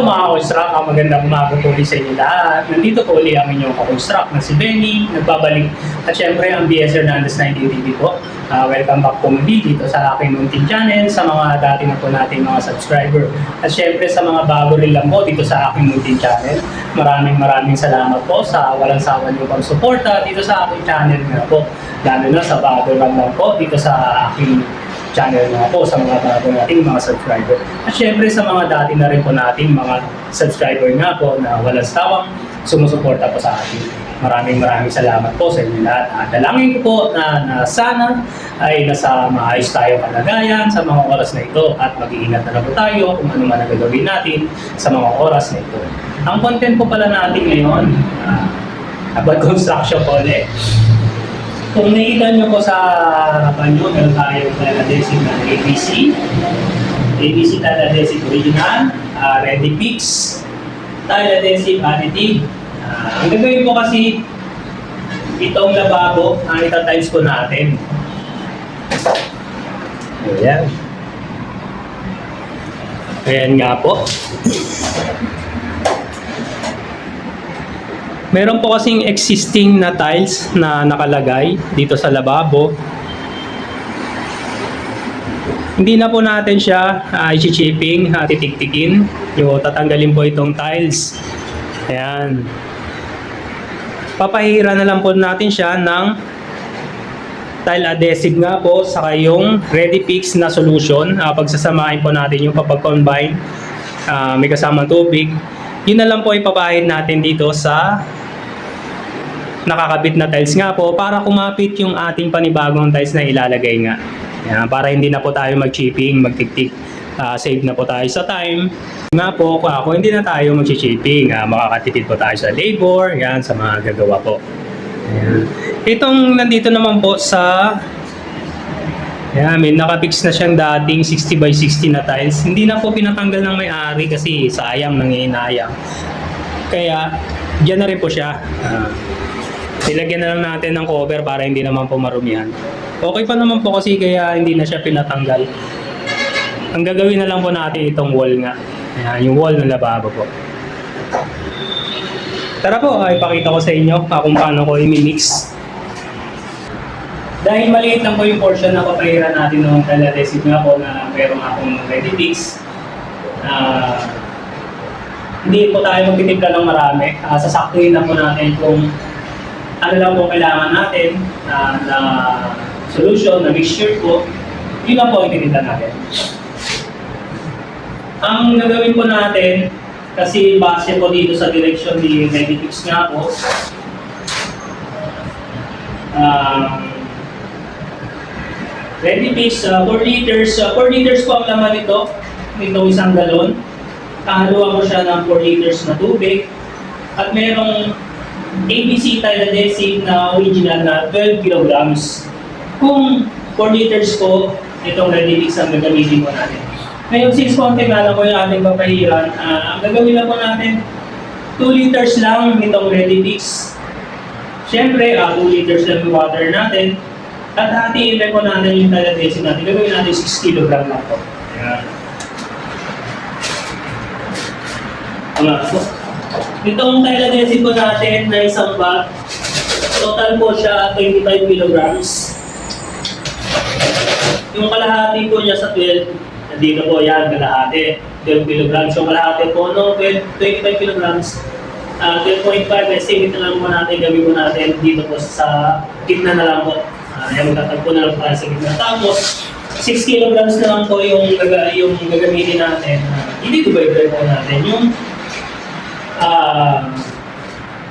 mga ka-construct, magandang umaga po ulit sa inyo lahat. Nandito po ulit ang inyong ka-construct na si Benny, nagbabalik. At syempre ang BS Hernandez 19 TV po. Welcome back po muli dito sa aking munting channel, sa mga dati na po natin mga subscriber. At syempre sa mga bago rin lang po dito sa aking munting channel. Maraming salamat po sa walang sawa niyo pag-suporta dito sa aking channel nga po. Lalo na sa bago lang po dito sa aking channel nga po, sa mga bago nating mga subscriber. At syempre sa mga dati na rin po natin mga subscriber nga po na walang sawang sumusuporta po sa atin. Maraming salamat po sa inyo lahat. Dalangin ko po na sana ay nasa maayos tayo kalagayan sa mga oras na ito at mag-iingat na po tayo kung ano man ang gagawin natin sa mga oras na ito. Ang content po pala natin ngayon, about construction po ulit. Kung nakikita nyo po sa harapan nyo, meron tayong tile adhesive na ABC. ABC tile adhesive original, Ready Fix, tile adhesive additive. Ang gagawin po kasi itong lababo, ang itatiles po natin. Ayan. Ayan nga po. Meron po kasing existing na tiles na nakalagay dito sa lababo. Hindi na po natin siya i-chipping, titiktikin. Tatanggalin po itong tiles. Ayan. Papahira na lang po natin siya ng tile adhesive nga po saka yung Ready Fix na solution. Pagsasamahin po natin yung papag-combine, may kasamang tubig. Yun na lang po ipapahid natin dito sa nakakabit na tiles nga po para kumapit yung ating panibagong tiles na ilalagay nga. Yan, para hindi na po tayo mag-chipping, magtiktik. Save na po tayo sa time. Nga po, kung hindi na tayo mag-chipping, makakatipid po tayo sa labor, yan, sa mga gagawa po. Yan. Itong nandito naman po sa may nakapix na siyang dating 60 by 60 na tiles. Hindi na po pinatanggal ng may-ari kasi sayang, nanginayang. Kaya, dyan na rin po siya. Nilagyan na lang natin ng cover para hindi naman po marumihan. Okay pa naman po kasi kaya hindi na siya pinatanggal. Ang gagawin na lang po natin itong wall nga. Ayan, yung wall ng lababo po. Tara po, ipakita ko sa inyo kung paano ko i-mix. Dahil maliit lang po yung portion na papahiran natin ng tile adhesive nga po na meron akong Ready Fix. Hindi po tayo magtitimpla ng marami. Sasaktuhin na po natin kung ano lang po kailangan natin na solution, na mixture po. Yun lang po ang ititimpla natin. Ang gagawin po natin, kasi base po dito sa direction ni Ready Fix nga po, Ready Fix, 4 liters. 4 liters po ang laman nito. Itong isang galon. Kahaluan ko siya ng 4 liters na tubig. At merong ABC tile adhesive na original na 12 kilograms. Kung 4 liters po, itong Ready Fix ang gagamitin po natin. Ngayon, since konti nga lang po yung ating papahiran, ang gagawin na po natin, 2 liters lang itong Ready Fix. Siyempre, 2 liters lang yung water natin. At hatiin na po natin yung tile adhesive natin. Gagawin natin 6 kg lang po. Ayan. Itong tile adhesive po natin na isang bag, total po siya 25 kilograms. Yung kalahati po niya sa 12, dito po yan, kalahati, 12 kilograms. Yung kalahati po, 25 kilograms, 12.5, estimate na lang po natin, gawin po natin dito po sa gitna na lang po. Ayan, magtatagpo na lang po tayo sa gitna. Tapos, 6 kilograms na lang po yung gagamitin natin. Hindi divide po natin yung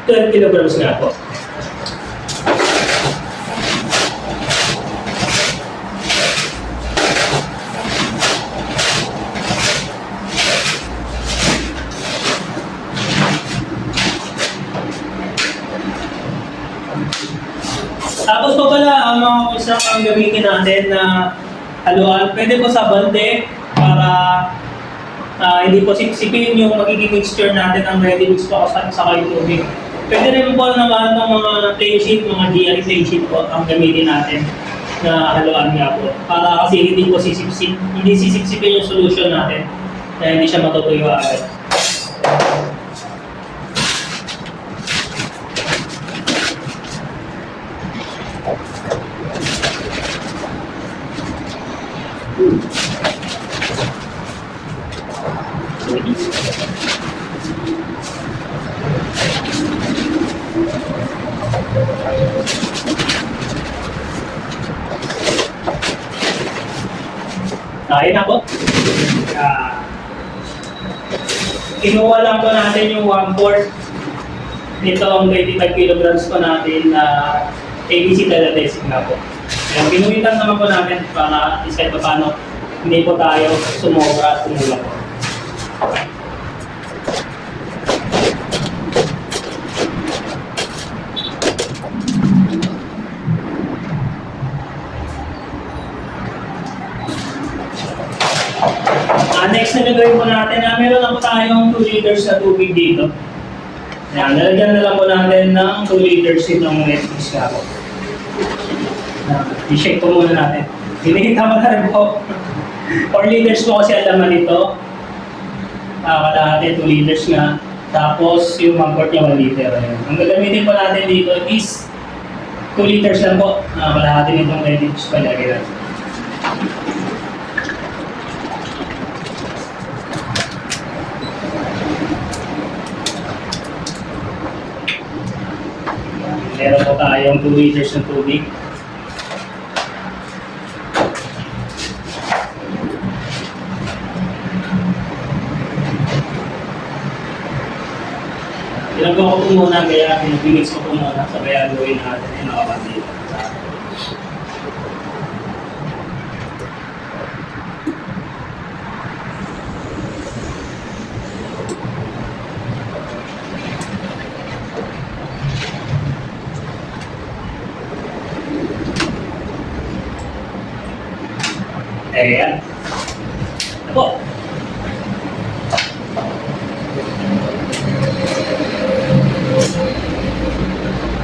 12 kilograms nga po. Tapos po pala, ang mga kusap ang gamitin natin na haluan. Pwede po sa balde para hindi po sipsipin yung magiging mixture natin ang Ready Mix po sa yung tubig. Pwede rin po naman ng mga plain sheet, mga DI plain sheet po ang gamitin natin na haluan nga po. Para kasi hindi po sisipsipin yung solution natin na hindi siya matutuyo agad. Ayun na po. Ah, kinuha lang po natin yung 1/4 nitong 25 kilograms po natin na ABC Teletesting na po. Ayan, pinuwitan naman po natin para isa pa paano hindi po tayo sumobra at tumula po. Next na gagawin po natin, meron na po tayong 2 liters na tubig dito. Ayan, nalagyan na lang po natin ng 2 liters itong wet mix nga po. I-shake po muna natin. Hinihita mo na rin po. 4 liters po kasi ang laman nito. Kalahati 2 liters nga. Tapos yung 1/4 niya 1 liter. Ayan. Ang gagamitin po natin dito is 2 liters lang po. Kalahati nitong wet mix palagi natin. Meron po tayong 2 liters ng tubig. Ginagawa ko po muna, kaya pinag-mix ko po muna sabay ang gawin natin yung nakapatid. Ayan. Ito po.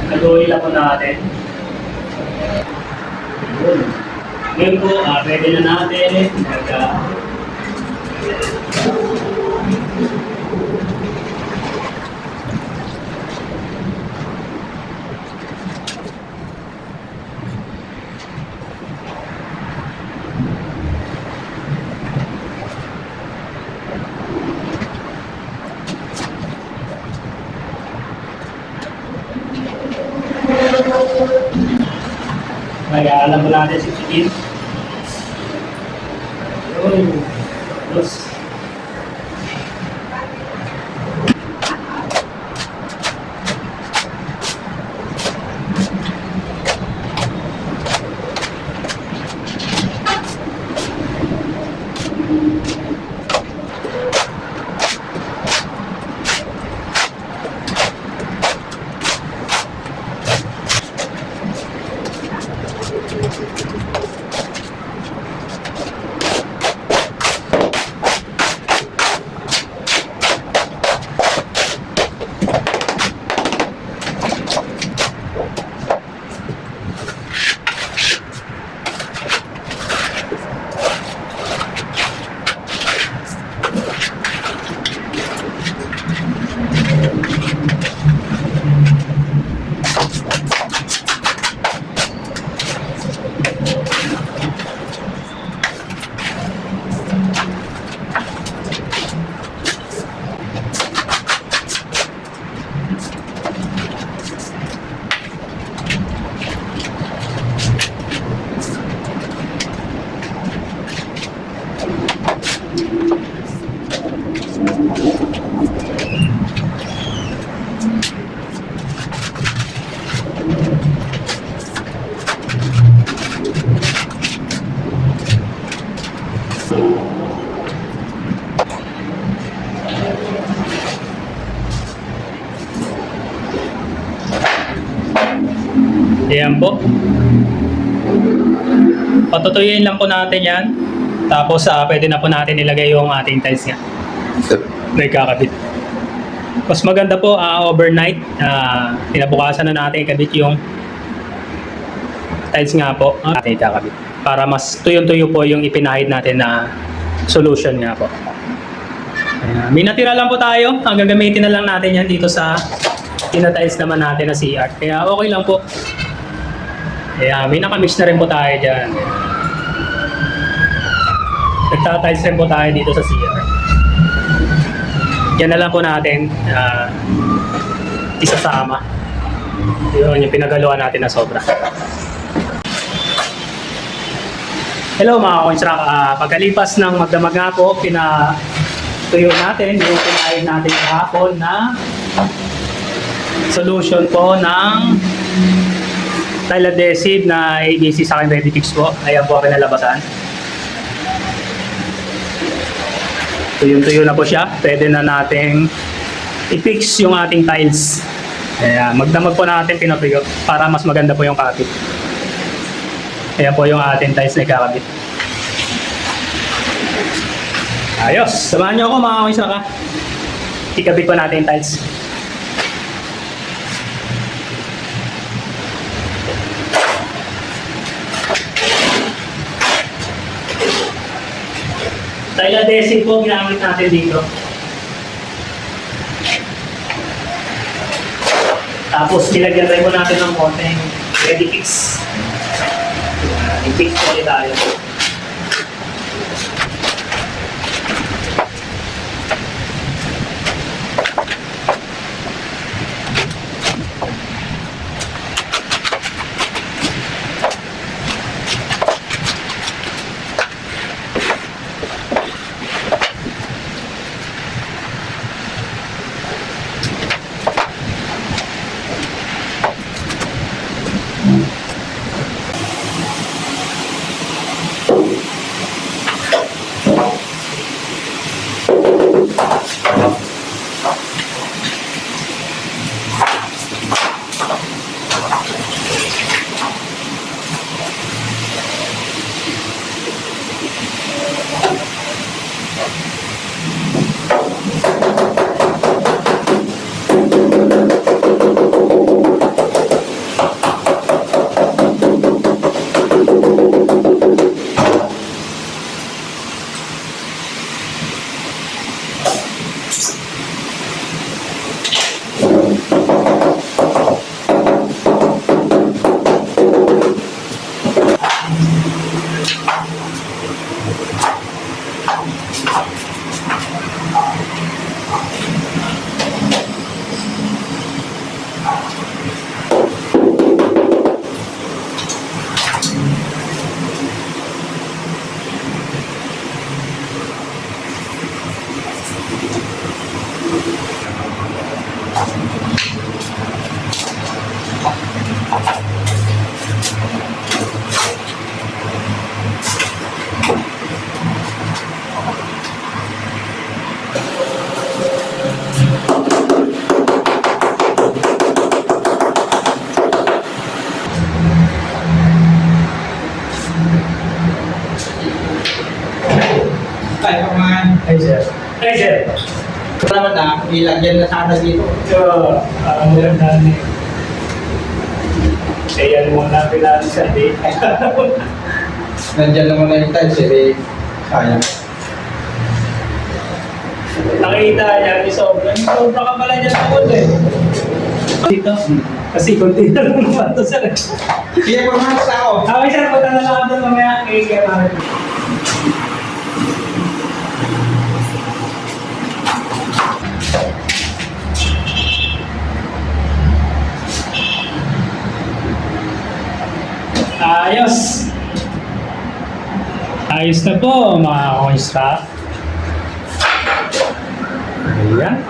Haluin lang po natin. Ngayon po, pwede na natin. Alam mo natin si Chikin. Tapos, ayan po. Patutuyuin lang po natin yan. Tapos pwede na po natin ilagay yung ating tiles nga. Nagkakabit. Mas maganda po overnight. Pinabukasan na natin ikabit yung tiles nga po. Ating ikakabit. Para mas tuyong-tuyo po yung ipinahid natin na solution nga po. Ayan. May natira lang po tayo. Ang gagamitin na lang natin yan dito sa tinatiles naman natin na CR. Kaya okay lang po. Kaya may nakamix na rin po tayo dyan. Nagtatiles rin po tayo dito sa CR. Yan na lang po natin isasama. Yun yung pinagaluan natin na sobra. Hello mga konstrak, pagkalipas ng magdamag nga po, pinatuyo natin yung pinahin natin kahapon na solution po ng tile adhesive na ADC sa akin ready fix po. Ayan po ang kinalabasan. Tuyong-tuyo na po siya. Pwede na nating i-fix yung ating tiles. Ayan, magdamag po natin pinatuyo para mas maganda po yung kapit. Ayan po yung ating tiles na ikakabit. Ayos! Samahan niyo ako mga konstrak. Ikabit po natin yung tiles. Tile adhesive po ginamit natin dito. Tapos nilagyan rin po natin ng konting ready fix. I-fix po ulit tayo. Ay, paman. Ay sir. Ay sir. Salamat na, ilagyan na sana dito. So, meron na ni. Kaya mo na pinalisabi. Nandiyan naman na yung tiles, eh, sayang. Nakita niya, sobra ka pala dyan sa konti. Dito. Kasi konti na lang naman ito sir. Kaya paman sa ako. Okay sir, punta na lang ako doon mamaya. Kaya namin. Ayos! Ayos na po mga konstrak. Ayan.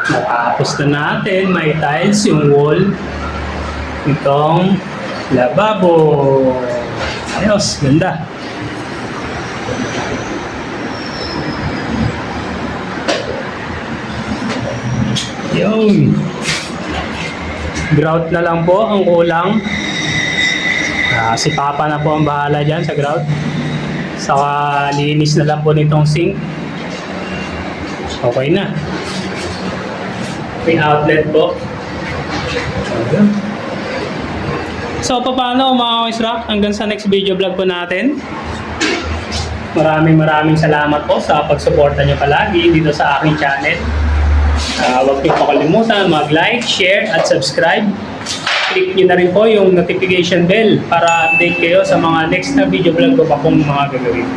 Natapos na natin. May tiles yung wall. Itong lababo. Ayos, ganda. Yun. Grout na lang po ang kulang. Si Papa na po ang bahala dyan sa grout. Saka linis na lang po nitong sink. Okay na. May outlet po. So paano mga konstrak? Hanggang sa next video vlog po natin. Maraming salamat po sa pagsuporta nyo palagi dito sa aking channel. Huwag niyo pakalimutan mag-like, share at subscribe. Click nyo na rin po yung notification bell para update kayo sa mga next na video vlog ko pa pong mga gagawin.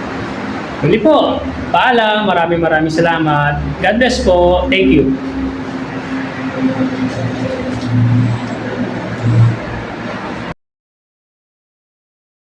Muli po, paalam, maraming salamat. God bless po. Thank you.